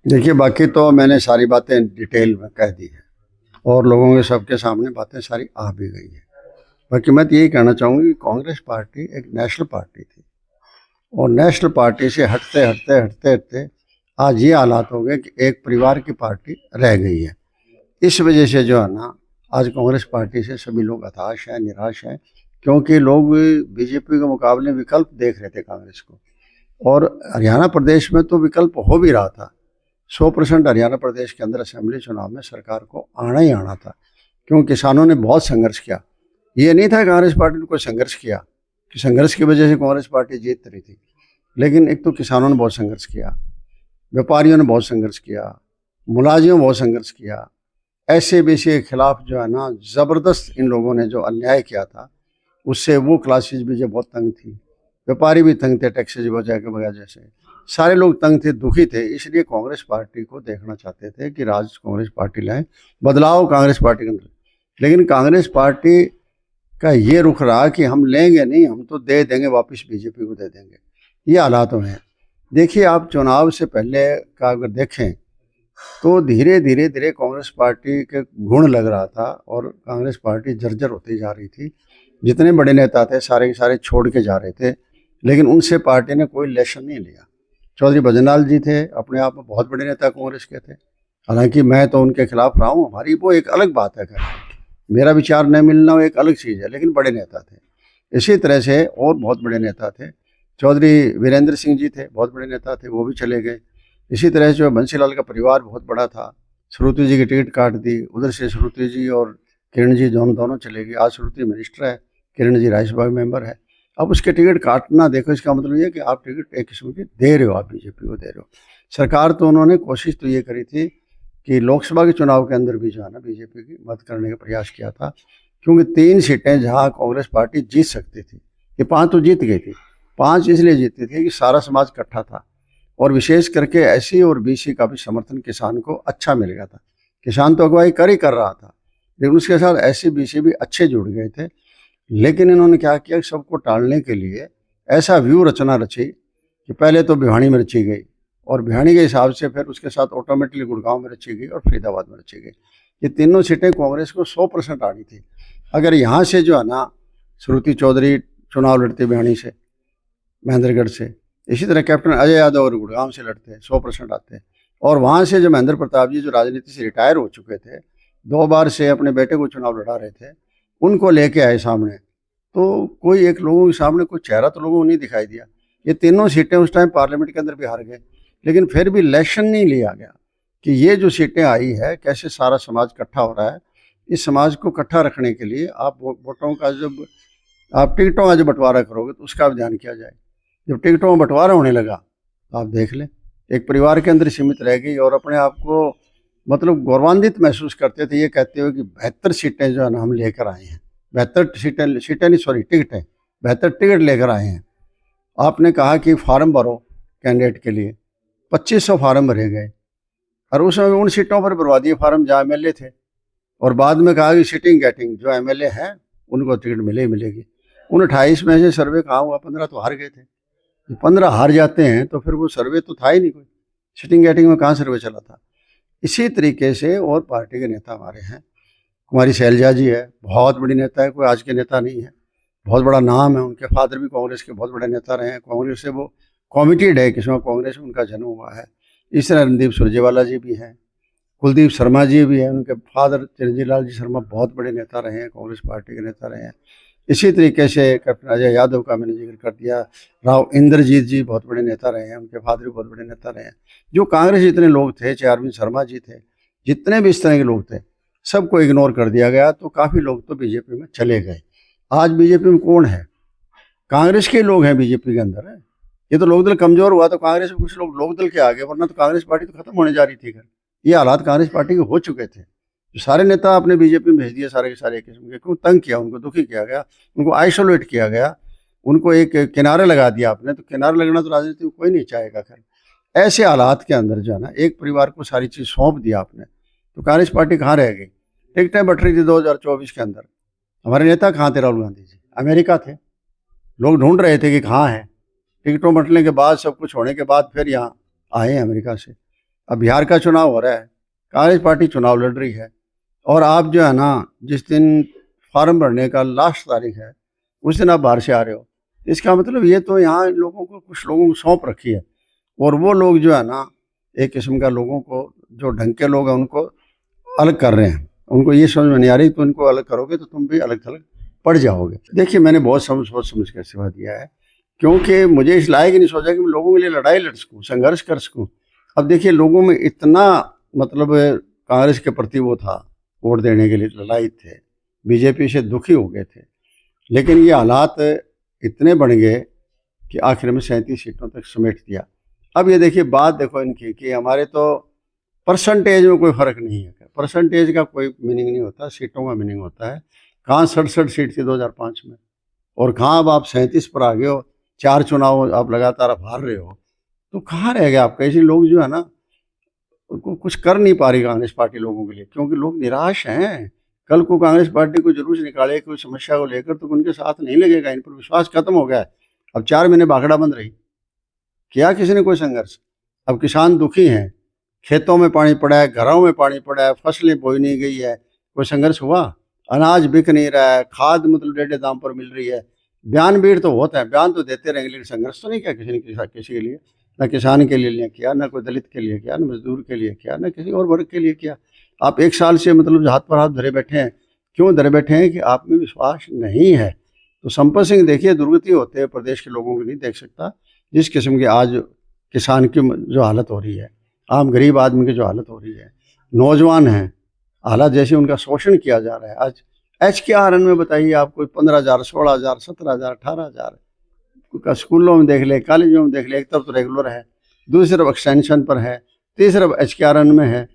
देखिए, बाकी तो मैंने सारी बातें डिटेल में कह दी है और लोगों के सबके सामने बातें सारी आ भी गई है। बाकी मैं तो यही कहना चाहूँगा कि कांग्रेस पार्टी एक नेशनल पार्टी थी और नेशनल पार्टी से हटते हटते हटते हटते आज ये हालात हो गए कि एक परिवार की पार्टी रह गई है। इस वजह से जो है ना, आज कांग्रेस पार्टी से सभी लोग हताश हैं, निराश हैं, क्योंकि लोग बीजेपी के मुकाबले विकल्प देख रहे थे कांग्रेस को। और हरियाणा प्रदेश में तो विकल्प हो भी रहा था। 100% हरियाणा प्रदेश के अंदर असेंबली चुनाव में सरकार को आना ही आना था, क्यों किसानों ने बहुत संघर्ष किया। ये नहीं था कांग्रेस पार्टी ने कोई संघर्ष किया कि संघर्ष की वजह से कांग्रेस पार्टी जीत रही थी, लेकिन एक तो किसानों ने बहुत संघर्ष किया, व्यापारियों ने बहुत संघर्ष किया, मुलाजिमों ने बहुत संघर्ष किया। ऐसे बीसी के खिलाफ जो है ना, ज़बरदस्त इन लोगों ने जो अन्याय किया था, उससे वो क्लासेज भी जो बहुत तंग थी, व्यापारी भी तंग थे, टैक्सेज की वजह से सारे लोग तंग थे, दुखी थे। इसलिए कांग्रेस पार्टी को देखना चाहते थे कि राज कांग्रेस पार्टी लाए, बदलाव कांग्रेस पार्टी के अंदर। लेकिन कांग्रेस पार्टी का ये रुख रहा कि हम लेंगे नहीं, हम तो दे देंगे, वापस बीजेपी को दे देंगे। ये हालात हैं। देखिए, आप चुनाव से पहले का अगर देखें तो धीरे धीरे धीरे कांग्रेस पार्टी के गुण लग रहा था और कांग्रेस पार्टी जर्जर होती जा रही थी। जितने बड़े नेता थे सारे के सारे छोड़ के जा रहे थे, लेकिन उनसे पार्टी ने कोई लेशन नहीं लिया। चौधरी भजनलाल जी थे, अपने आप में बहुत बड़े नेता कांग्रेस के थे। हालांकि मैं तो उनके खिलाफ रहा हूँ, हमारी वो एक अलग बात है, मेरा विचार न मिलना वो एक अलग चीज़ है, लेकिन बड़े नेता थे। इसी तरह से और बहुत बड़े नेता थे। चौधरी वीरेंद्र सिंह जी थे, बहुत बड़े नेता थे, वो भी चले गए। इसी तरह से जो बंसीलाल का परिवार बहुत बड़ा था, श्रुति जी की टिकट काट दी, उधर से श्रुति जी और किरण जी दोनों चले गए। आज श्रुति मिनिस्टर है, किरण जी राज्यसभा मेंबर है। अब उसके टिकट काटना, देखो इसका मतलब ये कि आप टिकट एक किस्म की दे रहे हो, आप बीजेपी को दे रहे हो। सरकार तो उन्होंने कोशिश तो ये करी थी कि लोकसभा के चुनाव के अंदर भी जो है ना, बीजेपी की मदद करने का प्रयास किया था, क्योंकि 3 सीटें जहाँ कांग्रेस पार्टी जीत सकती थी, ये 5 तो जीत गई थी। 5 इसलिए जीती थी कि सारा समाज इकट्ठा था और विशेष करके एससी और बीसी का भी समर्थन किसान को अच्छा मिल गया था। किसान तो अगुवाई कर रहा था, लेकिन उसके साथ एससी बीसी भी अच्छे जुड़ गए थे। लेकिन इन्होंने क्या किया, सबको टालने के लिए ऐसा व्यू रचना रची कि पहले तो भिवानी में रची गई और भिवानी के हिसाब से फिर उसके साथ ऑटोमेटिकली गुड़गांव में रची गई और फरीदाबाद में रची गई। ये तीनों सीटें कांग्रेस को 100% आनी थी। अगर यहाँ से जो है ना, श्रुति चौधरी चुनाव लड़ते भिवानी से, महेंद्रगढ़ से, इसी तरह कैप्टन अजय यादव और गुड़गांव से लड़ते हैं, 100% आते हैं। और वहाँ से जो महेंद्र प्रताप जी, जो राजनीति से रिटायर हो चुके थे, 2 बार से अपने बेटे को चुनाव लड़ा रहे थे, उनको लेके आए सामने। तो कोई एक लोगों के सामने कोई चेहरा तो लोगों को नहीं दिखाई दिया। ये तीनों सीटें उस टाइम पार्लियामेंट के अंदर भी हार गए, लेकिन फिर भी इलेक्शन नहीं लिया गया कि ये जो सीटें आई है, कैसे सारा समाज इकट्ठा हो रहा है। इस समाज को इकट्ठा रखने के लिए आप वोटों का, जब आप टिकटों का जो बंटवारा करोगे तो उसका भी ध्यान किया जाए। जब टिकटों में बंटवारा होने लगा तो आप देख लें, एक परिवार के अंदर सीमित रह गई और अपने आप को मतलब गौरवान्वित महसूस करते थे, ये कहते हुए कि 72 सीटें जो है ना हम लेकर आए हैं। 72 सीटें नहीं, सॉरी, टिकट है, 72 टिकट लेकर आए हैं। आपने कहा कि फार्म भरो कैंडिडेट के लिए, 2500 फार्म भरे गए और उसमें उन सीटों पर भरवा दिए फार्म जहाँ एमएलए थे, और बाद में कहा कि सिटिंग गेटिंग जो एमएलए हैं उनको टिकट मिलेगी। उन 28 में से सर्वे कहाँ हुआ, 15 तो हार गए थे। 15 हार जाते हैं तो फिर वो सर्वे तो था ही नहीं, कोई सिटिंग गेटिंग में कहाँ सर्वे चला था। इसी तरीके से और पार्टी के नेता हमारे हैं, कुमारी शैलजा जी है, बहुत बड़ी नेता है, कोई आज के नेता नहीं है, बहुत बड़ा नाम है। उनके फादर भी कांग्रेस के बहुत बड़े नेता रहे हैं, कांग्रेस से वो कॉमिटेड है, किस्म कांग्रेस में उनका जन्म हुआ है। इस तरह रणदीप सुरजेवाला जी भी हैं, कुलदीप शर्मा जी भी हैं, उनके फादर चिरंजीव लाल जी शर्मा बहुत बड़े नेता रहे हैं, कांग्रेस पार्टी के नेता रहे हैं। इसी तरीके से कैप्टन अजय यादव का मैंने जिक्र कर दिया, राव इंद्रजीत जी बहुत बड़े नेता रहे हैं, उनके फादर भी बहुत बड़े नेता रहे हैं। जो कांग्रेस जितने लोग थे, चाहे अरविंद शर्मा जी थे, जितने भी इस तरह के लोग थे, सबको इग्नोर कर दिया गया। तो काफ़ी लोग तो बीजेपी में चले गए। आज बीजेपी में कौन है? कांग्रेस के लोग हैं बीजेपी के अंदर है। ये तो लोकदल कमजोर हुआ तो कांग्रेस में कुछ लोग लोकदल के आ गए, वरना तो कांग्रेस पार्टी तो खत्म होने जा रही थी। ये हालात कांग्रेस पार्टी के हो चुके थे। जो सारे नेता अपने बीजेपी में भेज दिए, सारे के सारे किस्म के, क्यों तंग किया, उनको दुखी किया गया, उनको आइसोलेट किया गया, उनको एक किनारे लगा दिया आपने। तो किनारे लगना तो राजनीति में कोई नहीं चाहेगा। खैर, ऐसे हालात के अंदर जो है ना, एक परिवार को सारी चीज़ सौंप दिया आपने, तो कांग्रेस पार्टी कहाँ रह गई? टिकटें बट रही थी 2024 के अंदर, हमारे नेता कहाँ थे? राहुल गांधी जी अमेरिका थे, लोग ढूंढ रहे थे कि कहाँ हैं। टिकटों बंटने के बाद, सब कुछ होने के बाद फिर यहाँ आए हैं अमेरिका से। अब बिहार का चुनाव हो रहा है, कांग्रेस पार्टी चुनाव लड़ रही है, और आप जो है ना जिस दिन फॉर्म भरने का लास्ट तारीख है उस दिन आप बाहर से आ रहे हो, इसका मतलब ये तो यहाँ लोगों को, कुछ लोगों को सौंप रखी है, और वो लोग जो है ना एक किस्म का लोगों को, जो ढंग के लोग हैं उनको अलग कर रहे हैं। उनको ये समझ में नहीं आ रही, तो उनको अलग करोगे तो तुम भी अलग थलग पड़ जाओगे। देखिए मैंने बहुत सोच समझ कर सेवा दिया है, क्योंकि मुझे इस लायक नहीं सोचा कि मैं लोगों के लिए लड़ाई लड़ सकूँ, संघर्ष कर सकूँ। अब देखिए लोगों में इतना मतलब कांग्रेस के प्रति वो था, वोट देने के लिए लड़ाई थे, बीजेपी से दुखी हो गए थे, लेकिन ये हालात इतने बढ़ गए कि आखिर में 37 सीटों तक समेट दिया। अब ये देखिए बात देखो इनकी कि हमारे तो परसेंटेज में कोई फ़र्क नहीं है, परसेंटेज का कोई मीनिंग नहीं होता, सीटों का मीनिंग होता है। कहाँ 67 सीट थी 2005 में, और कहाँ अब आप 37 पर आ गए हो, 4 चुनाव आप लगातार आप हार रहे हो, तो कहाँ रह गया आपका? ऐसे लोग जो है ना कुछ कर नहीं पा रही कांग्रेस पार्टी लोगों के लिए, क्योंकि लोग निराश हैं। कल को कांग्रेस पार्टी को जुलूस निकाले कोई समस्या को लेकर तो उनके साथ नहीं लगेगा, इन पर विश्वास खत्म हो गया है। अब 4 महीने भाखड़ा बंद रही, किया किसी ने कोई संघर्ष? अब किसान दुखी हैं, खेतों में पानी पड़ा है, घरों में पानी पड़ा है, फसलें बोई नहीं गई है, कोई संघर्ष हुआ? अनाज बिक नहीं रहा है, खाद मतलब डेढ़े दाम पर मिल रही है। बयान भीड़ तो होता है, बयान तो देते रहेंगे, लेकिन संघर्ष तो नहीं किया किसी ने, किसी के लिए, ना किसान के लिए किया, ना कोई दलित के लिए किया, ना मजदूर के लिए किया, ना किसी और वर्ग के लिए किया। आप 1 साल से मतलब हाथ पर हाथ धरे बैठे हैं, क्यों धरे बैठे हैं? कि आप में विश्वास नहीं है। तो संपत सिंह देखिए दुर्गति होते हैं प्रदेश के लोगों की नहीं देख सकता, जिस किस्म की आज किसान की जो हालत हो रही है, आम गरीब आदमी की जो हालत हो रही है, नौजवान हैं, हालात जैसे उनका शोषण किया जा रहा है। आज HKRN में बताइए आप, कोई 15,000, 16,000, 17,000, 18,000 स्कूलों में देख ले, कॉलेजों में देख ले, एक तरफ तो रेगुलर है, दूसरी तरफ एक्सटेंशन पर है, तीसरी तरफ HKRN में है।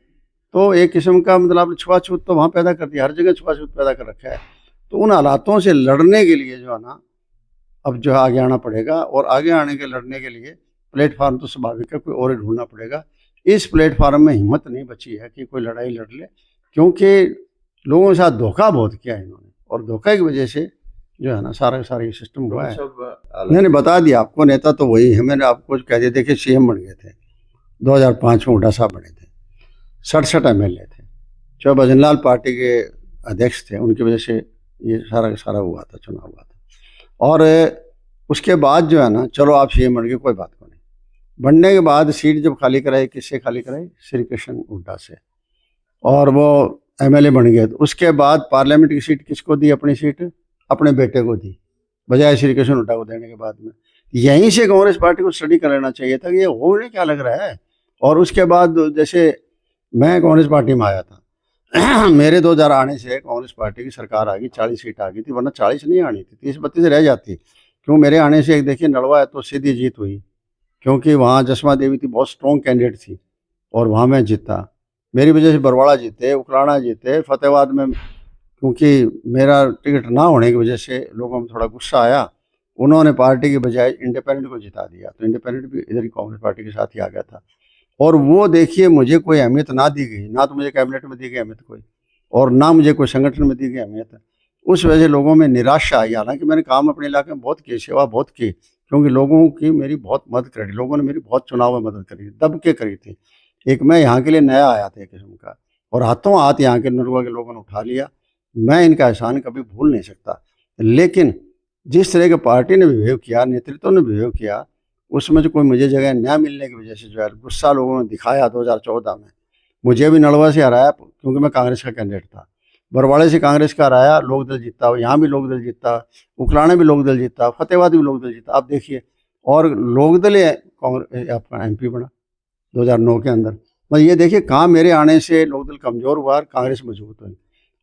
तो एक किस्म का मतलब छुआछूत तो वहाँ पैदा कर दिया, हर जगह छुआछूत पैदा कर रखा है। तो उन हालातों से लड़ने के लिए जो है ना अब जो है आगे आना पड़ेगा, और आगे आने के लड़ने के लिए प्लेटफार्म तो स्वाभाविक है, कोई और ढूंढना पड़ेगा। इस प्लेटफार्म में हिम्मत नहीं बची है कि कोई लड़ाई लड़ ले, क्योंकि लोगों के साथ धोखा बहुत किया है इन्होंने, और धोखे की वजह से जो है ना सारा ये सिस्टम हुआ है। मैंने बता दिया आपको, नेता तो वही है, मैंने आपको कह दिया। देखिए CM बन गए थे 2005 में, हुड्डा साहब बने थे, 67 MLA थे, जो भजन लाल पार्टी के अध्यक्ष थे, उनकी वजह से ये सारा हुआ था, चुनाव हुआ था। और उसके बाद जो है ना, चलो आप CM बन गए, कोई बात नहीं। बनने के बाद सीट जब खाली कराई, किससे खाली कराई? श्री कृष्ण हुड्डा से, और वो MLA बन गए। तो उसके बाद पार्लियामेंट की सीट किसको दी? अपनी सीट अपने बेटे को दी, बजाय श्री कृष्ण हुड्डा को देने के बाद में। यहीं से कांग्रेस पार्टी को स्टडी कर लेना चाहिए था कि ये होने क्या लग रहा है। और उसके बाद जैसे मैं कांग्रेस पार्टी में आया था मेरे 2000 आने से कांग्रेस पार्टी की सरकार आ गई, 40 सीट आ गई थी, वरना 40 नहीं आनी थी, 30-32 रह जाती। क्यों? मेरे आने से एक देखिए नलवा है तो सीधी जीत हुई, क्योंकि वहाँ जसमा देवी थी, बहुत स्ट्रॉन्ग कैंडिडेट थी, और वहाँ मैं जीता। मेरी वजह से बरवाड़ा जीते, उकलाना जीते, फतेहाबाद में क्योंकि मेरा टिकट ना होने की वजह से लोगों में थोड़ा गुस्सा आया, उन्होंने पार्टी की बजाय इंडिपेंडेंट को जिता दिया, तो इंडिपेंडेंट भी इधर ही कांग्रेस पार्टी के साथ ही आ गया था। और वो देखिए मुझे कोई अहमियत ना दी गई, ना तो मुझे कैबिनेट में दी गई अहमियत कोई, और ना मुझे कोई संगठन में दी गई अहमियत। उस वजह से लोगों में निराशा आई। हालांकि मैंने काम अपने इलाके में बहुत की, सेवा बहुत की, क्योंकि लोगों की मेरी बहुत मदद करी, लोगों ने मेरी बहुत चुनाव में मदद करी, दब के करी थी। एक मैं यहाँ के लिए नया आया था एक किस्म का, और हाथों हाथ यहाँ के नरुआ के लोगों ने उठा लिया। मैं इनका एहसान कभी भूल नहीं सकता। लेकिन जिस तरह के पार्टी ने बिहेव किया, नेतृत्व ने बिहेव किया, उसमें जो कोई मुझे जगह न मिलने की वजह से जो है गुस्सा लोगों ने दिखाया। 2014 में मुझे भी नलवा से हराया, क्योंकि मैं कांग्रेस का कैंडिडेट था। बरवाड़े से कांग्रेस का हराया, लोकदल जीता, यहाँ भी लोकदल जीता, उकलाने भी लोकदल जीता, फतेहाबाद भी लोकदल जीता। आप देखिए, और लोकदल कांग्रेस आपका MP बना 2009 के अंदर। मतलब ये देखिए कहाँ मेरे आने से लोकदल कमज़ोर हुआ, कांग्रेस मजबूत हुई,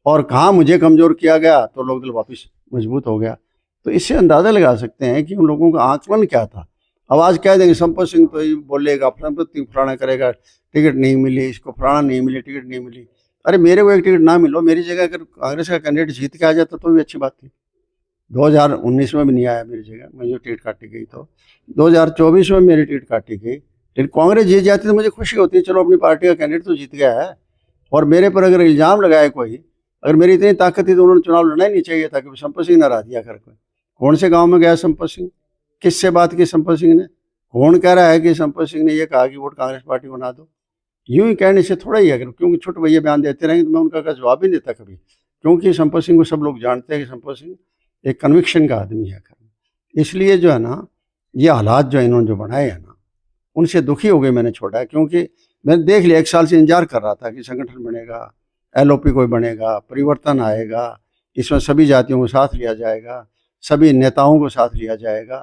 और कहाँ मुझे कमज़ोर किया गया तो लोकदल वापस मजबूत हो गया। तो इससे अंदाज़ा लगा सकते हैं कि उन लोगों का आकलन क्या था। अब आज कह देंगे संपत सिंह तो ये बोलेगा, फलाना करेगा, टिकट नहीं मिली इसको, फलाना नहीं मिली, टिकट नहीं मिली। अरे मेरे को एक टिकट ना मिलो, मेरी जगह अगर कांग्रेस का कैंडिडेट जीत के आ जाता तो भी अच्छी बात थी। 2019 में भी नहीं आया मेरी जगह, मुझे टिकट काटी गई। तो 2024 में मेरी टिकट काटी गई, लेकिन कांग्रेस जीत जाती तो मुझे खुशी होती, चलो अपनी पार्टी का कैंडिडेट तो जीत गया है। और मेरे पर अगर इल्ज़ाम लगाए कोई, अगर मेरी इतनी ताकत थी तो उन्होंने चुनाव लड़ना ही नहीं चाहिए था कि संपत सिंह ने हरा दिया कर। कोई कौन से गाँव में गया संपत सिंह, किससे बात की संपत सिंह ने, कौन कह रहा है कि संपत सिंह ने ये कहा कि वोट कांग्रेस पार्टी को ना दो? यूं ही कहने से थोड़ा ही, अगर क्योंकि छोटे भैया बयान देते रहेंगे तो मैं उनका जवाब ही नहीं देता कभी, क्योंकि संपत सिंह को सब लोग जानते हैं कि संपत सिंह एक कन्विक्शन का आदमी है। इसलिए जो है ना, ये हालात जो इन्होंने जो बनाए हैं ना, उनसे दुखी हो गए मैंने छोड़ा है। क्योंकि मैंने देख लिया, 1 साल से इंतजार कर रहा था कि संगठन बनेगा, LOP कोई बनेगा, परिवर्तन आएगा, इसमें सभी जातियों को साथ लिया जाएगा, सभी नेताओं को साथ लिया जाएगा,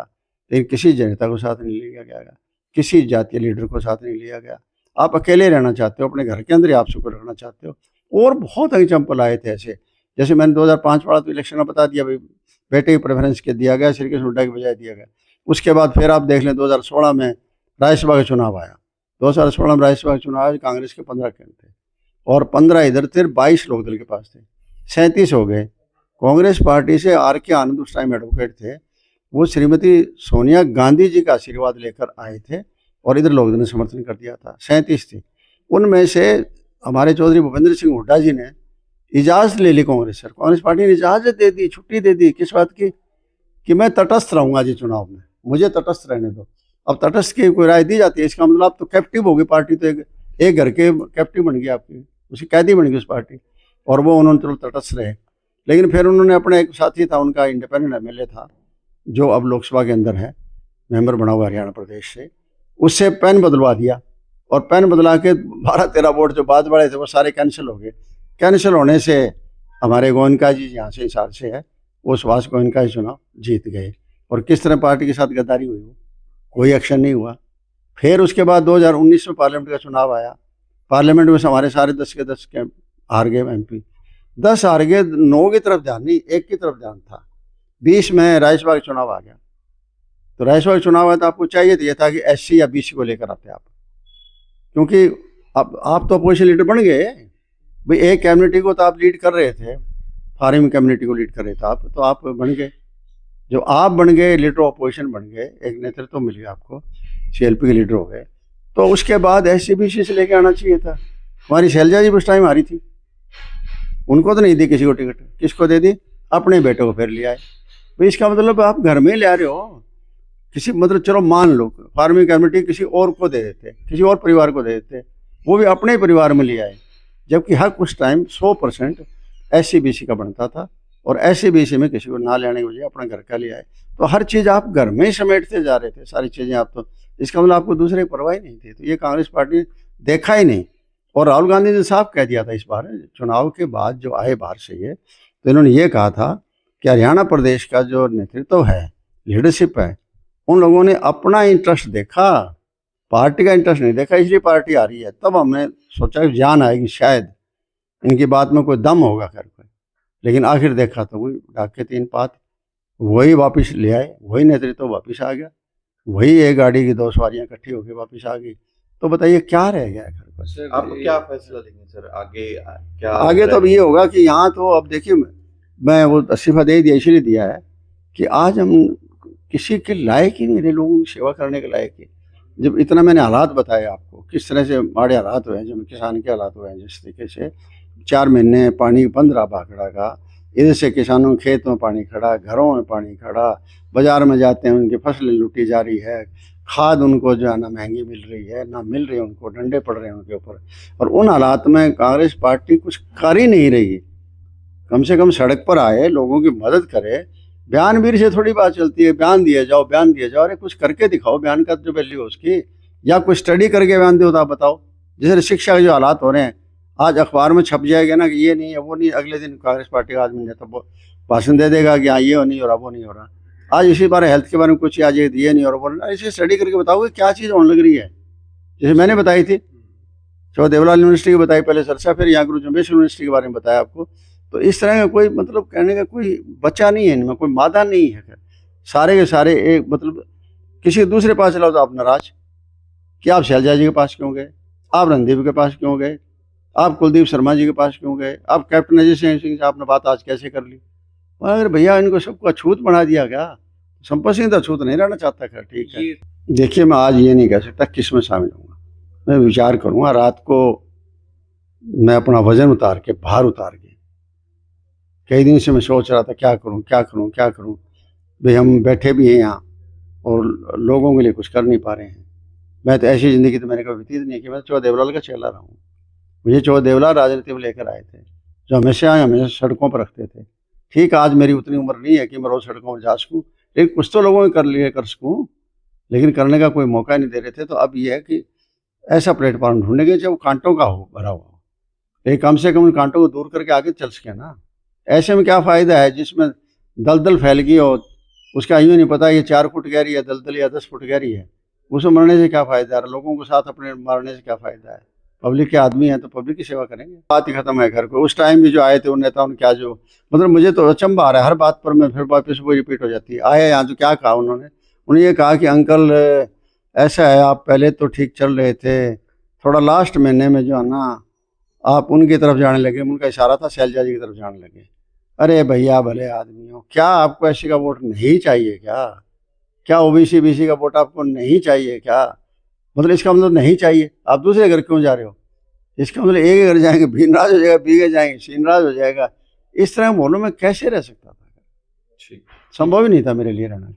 लेकिन किसी नेता को साथ नहीं लिया गया, किसी जातीय लीडर को साथ नहीं लिया गया। आप अकेले रहना चाहते हो, अपने घर के अंदर ही आप सुख रखना चाहते हो। और बहुत एग्जाम्पल आए थे ऐसे, जैसे मैंने 2005 वाला तो इलेक्शन में बता दिया भाई, बेटे की प्रेफरेंस के दिया गया, श्री कृष्ण हुड्डा की बजाय दिया गया। उसके बाद फिर आप देख लें 2016 में राज्यसभा का चुनाव आया, 2016 में राज्यसभा का चुनाव आया, कांग्रेस के 15 केंद्र थे और 15 इधर थे, 22 लोकदल के पास थे, 37 हो गए। कांग्रेस पार्टी से RK आनंद उस टाइम एडवोकेट थे, वो श्रीमती सोनिया गांधी जी का आशीर्वाद लेकर आए थे और इधर लोकदल ने समर्थन कर दिया था, 37 थे। उनमें से हमारे चौधरी भूपेंद्र सिंह हुड्डा जी ने इजाज़त ले ली कांग्रेस से, कांग्रेस पार्टी ने इजाज़त दे दी, छुट्टी दे दी, किस बात की, कि मैं तटस्थ रहूँगा जी चुनाव में, मुझे तटस्थ रहने दो। अब तटस्थ की कोई राय दी जाती है, इसका मतलब आप तो कैप्टिव हो गई पार्टी, तो एक घर के कैप्टिव बन गई आपकी, उसकी कैदी बन गई उस पार्टी, और वो उन्होंने चलो तटस्थ रहे। लेकिन फिर उन्होंने अपने एक साथी था उनका, इंडिपेंडेंट MLA था, जो अब लोकसभा के अंदर है, मेंबर बना हुआ हरियाणा प्रदेश से, उससे पेन बदलवा दिया और पेन बदला के 12-13 वोट जो बाद वाले थे वो सारे कैंसिल हो गए। कैंसिल होने से हमारे गोयनका जी यहाँ से हिसार से है, वो सुभाष गोयनका ही चुनाव जीत गए। और किस तरह पार्टी के साथ गद्दारी हुई, वो कोई एक्शन नहीं हुआ। फिर उसके बाद 2019 में पार्लियामेंट का चुनाव आया, पार्लियामेंट में हमारे सारे 10 के 10 के हार गए MP, 10 हार गए, 9 की तरफ ध्यान नहीं, 1 की तरफ ध्यान था। 20 में राज्यसभा का चुनाव आ गया, तो राज्यसभा का चुनाव आया तो आपको चाहिए तो ये था कि SC या BC को लेकर आते आप, क्योंकि अब आप तो अपोजिशन लीडर बन गए भाई, एक कम्युनिटी को तो आप लीड कर रहे थे, फार्मिंग कम्युनिटी को लीड कर रहे थे आप, तो आप बन गए, जो आप बन गए लीडर ऑफ अपोजिशन बन गए, एक नेतृत्व मिल गया आपको, CLP के लीडर हो गए। तो उसके बाद SC BC से लेके आना चाहिए था। हमारी शैलजा जी उस टाइम आ रही थी, उनको तो नहीं दी किसी को टिकट, किसको दे दी, अपने बेटे को फिर ले आए। भाई इसका मतलब आप घर में ले आ रहे हो, किसी मतलब चलो मान लो फार्मिंग कम्युनिटी किसी और को दे देते, किसी और परिवार को दे देते, वो भी अपने परिवार में ले आए, जबकि हक उस टाइम 100% SC BC का बनता था, और SC BC में किसी को ना लेने की वजह अपना घर का ले आए। तो हर चीज़ आप घर में ही समेटते जा रहे थे, सारी चीज़ें आप, तो इसका मतलब आपको दूसरे की परवाह ही नहीं थी। तो ये कांग्रेस पार्टी देखा ही नहीं। और राहुल गांधी ने साफ कह दिया था इस बार चुनाव के बाद जो आए बाहर से ये, तो इन्होंने ये कहा था कि हरियाणा प्रदेश का जो नेतृत्व है, लीडरशिप है, उन लोगों ने अपना इंटरेस्ट देखा, पार्टी का इंटरेस्ट नहीं देखा, इसलिए पार्टी आ रही है। तब हमने सोचा कि जान आएगी, शायद इनकी बात में कोई दम होगा कर कोई, लेकिन आखिर देखा तो वही डाक के 3 पात, वही वापस ले आए, वही नेतृत्व वापस आ गया, वही एक गाड़ी की 2 सवारियाँ इकट्ठी होकर वापस आ गई। तो बताइए क्या रह गया घर पर? सर आप क्या फैसला देंगे सर आगे? क्या आगे तो अब ये होगा कि यहाँ तो अब देखिए, मैं वो इस्तीफा दे दिया, इसलिए दिया है कि आज हम किसी के लायक ही नहीं रहे, लोगों की सेवा करने के लायक ही। जब इतना मैंने हालात बताए आपको, किस तरह से माड़े हालात हुए हैं, जब किसान के हालात हुए हैं, जिस तरीके से 4 महीने पानी बंद रहा भाखड़ा का, इधर से किसानों के खेत में पानी खड़ा, घरों में पानी खड़ा, बाजार में जाते हैं उनकी फसलें लूटी जा रही है, खाद उनको जो है ना महंगी मिल रही है, ना मिल रही है उनको, डंडे पड़ रहे हैं उनके ऊपर। और उन हालात में कांग्रेस पार्टी कुछ कर ही नहीं रही। कम से कम सड़क पर आए, लोगों की मदद करे। बयानवीर से थोड़ी बात चलती है, बयान दिए जाओ, बयान दिए जाओ, अरे कुछ करके दिखाओ, बयान का जो वैल्यू है उसकी, या कोई स्टडी करके बयान दो तो आप बताओ। जैसे शिक्षा के जो हालात हो रहे हैं, आज अखबार में छप जाएगा ना कि ये नहीं है वो नहीं, अगले दिन कांग्रेस पार्टी का आदमी जाता वो भाषण दे देगा कि हाँ ये नहीं हो रहा, वो नहीं हो रहा। आज इसी बार हेल्थ के बारे में कुछ, आज ये नहीं हो रहा, वो इसे स्टडी करके बताओ कि क्या चीज़ होने लग रही है। जैसे मैंने बताई थी, चलो देवलाल यूनिवर्सिटी की बताई पहले सरसा, फिर यहाँ गुरु जम्बेश्वर यूनिवर्सिटी के बारे में बताया आपको। तो इस तरह का कोई मतलब कहने का कोई बच्चा नहीं है इनमें, कोई मादा नहीं है। सारे के सारे एक मतलब किसी दूसरे पास चलाओ तो आप नाराज कि आप शैलजा जी के पास क्यों गए, आप रणदीप के पास क्यों गए, आप कुलदीप शर्मा जी के पास क्यों गए, आप कैप्टन अजय सिंह से आपने बात आज कैसे कर ली। अगर भैया इनको सबको अछूत बना दिया गया, संपत सिंह तो अछूत नहीं रहना चाहता। खैर ठीक है, देखिए मैं आज ये नहीं कह सकता किस में शामिल हूँगा, मैं विचार करूँगा रात को। मैं अपना वजन उतार के, भार उतार के, कई दिन से मैं सोच रहा था क्या करूं क्या करूं क्या करूं। भाई हम बैठे भी हैं यहाँ और लोगों के लिए कुछ कर नहीं पा रहे हैं। मैं तो ऐसी ज़िंदगी तो मैंने कभी व्यतीत नहीं की। मैं तो चौधरी देवलाल का चेला रहा हूँ। मुझे चौधरी देवलाल राजनीति में लेकर आए थे, जो हमेशा सड़कों पर रखते थे। ठीक, आज मेरी उतनी उम्र नहीं है कि मैं रोज़ सड़कों पर जा सकूँ, लेकिन कुछ तो लोगों ने कर सकूँ, लेकिन करने का कोई मौका नहीं दे रहे थे। तो अब ये है कि ऐसा प्लेटफॉर्म ढूंढेंगे जो कांटों का हो, भरा हुआ हो, लेकिन कम से कम उन कांटों को दूर करके आगे चल सके ना। ऐसे में क्या फ़ायदा है जिसमें दलदल फैल गई हो, उसका यूँ नहीं पता ये 4 फुट गहरी है दलदल या 10 फुट गहरी है, उसमें मरने से क्या फ़ायदा है? लोगों को साथ अपने मारने से क्या फ़ायदा है? पब्लिक के आदमी हैं तो पब्लिक की सेवा करेंगे। बात ही खत्म है घर को। उस टाइम भी जो आए थे उन नेताओं ने क्या जो, मतलब मुझे तो अचंभा आ रहा है हर बात पर। मैं फिर वापस वो रिपीट हो जाती है। आए यहाँ तो क्या कहा उन्होंने ये कहा कि अंकल ऐसा है, आप पहले तो ठीक चल रहे थे, थोड़ा लास्ट महीने में जो है ना आप उनकी तरफ जाने लगे, उनका इशारा था शैलजा जी की तरफ जाने लगे। अरे भैया भले आदमी हो, क्या आपको एससी का वोट नहीं चाहिए क्या? क्या ओबीसी बीसी का वोट आपको नहीं चाहिए क्या? मतलब इसका मतलब नहीं चाहिए, आप दूसरे घर क्यों जा रहे हो? इसका मतलब एक घर जाएंगे भीनराज हो जाएगा, बीगे जाएंगे शीनराज हो जाएगा। इस तरह बोलो मैं कैसे रह सकता था? ठीक, संभव ही नहीं था मेरे लिए रहना।